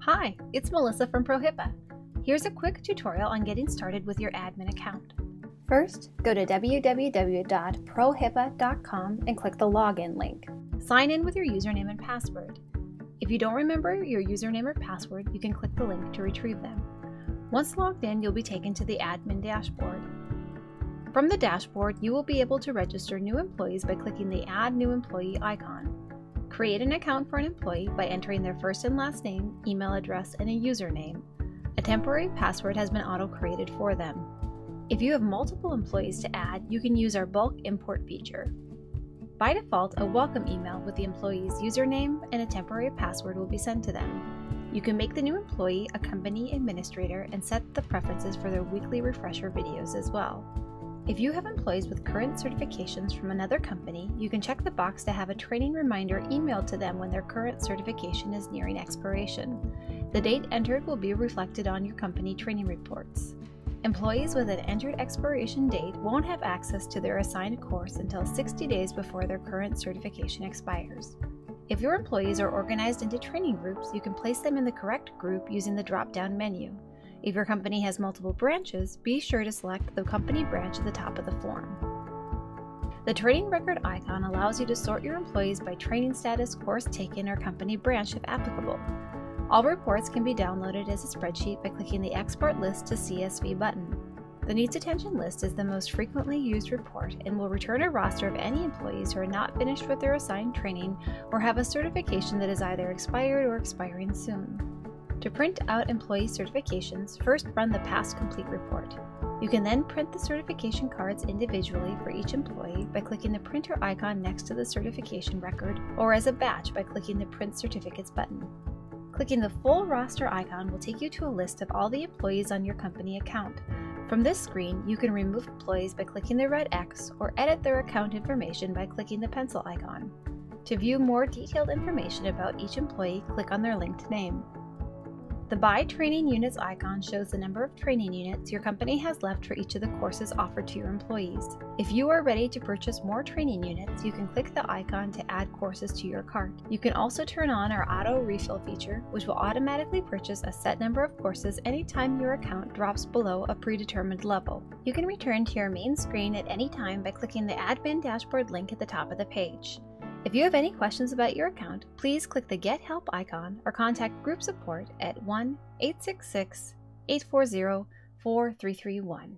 Hi, it's Melissa from ProHIPAA. Here's a quick tutorial on getting started with your admin account. First, go to www.prohipaa.com and click the login link. Sign in with your username and password. If you don't remember your username or password, you can click the link to retrieve them. Once logged in, you'll be taken to the Admin Dashboard. From the dashboard, you will be able to register new employees by clicking the Add New Employee icon. Create an account for an employee by entering their first and last name, email address, and a username. A temporary password has been auto-created for them. If you have multiple employees to add, you can use our bulk import feature. By default, a welcome email with the employee's username and a temporary password will be sent to them. You can make the new employee a company administrator and set the preferences for their weekly refresher videos as well. If you have employees with current certifications from another company, you can check the box to have a training reminder emailed to them when their current certification is nearing expiration. The date entered will be reflected on your company training reports. Employees with an entered expiration date won't have access to their assigned course until 60 days before their current certification expires. If your employees are organized into training groups, you can place them in the correct group using the drop-down menu. If your company has multiple branches, be sure to select the company branch at the top of the form. The training record icon allows you to sort your employees by training status, course taken, or company branch if applicable. All reports can be downloaded as a spreadsheet by clicking the Export List to CSV button. The Needs Attention list is the most frequently used report and will return a roster of any employees who are not finished with their assigned training or have a certification that is either expired or expiring soon. To print out employee certifications, first run the Past Complete report. You can then print the certification cards individually for each employee by clicking the printer icon next to the certification record, or as a batch by clicking the Print Certificates button. Clicking the full roster icon will take you to a list of all the employees on your company account. From this screen, you can remove employees by clicking the red X or edit their account information by clicking the pencil icon. To view more detailed information about each employee, click on their linked name. The Buy Training Units icon shows the number of training units your company has left for each of the courses offered to your employees. If you are ready to purchase more training units, you can click the icon to add courses to your cart. You can also turn on our auto refill feature, which will automatically purchase a set number of courses anytime your account drops below a predetermined level. You can return to your main screen at any time by clicking the Admin Dashboard link at the top of the page. If you have any questions about your account, please click the Get Help icon or contact Group Support at 1-866-840-4331.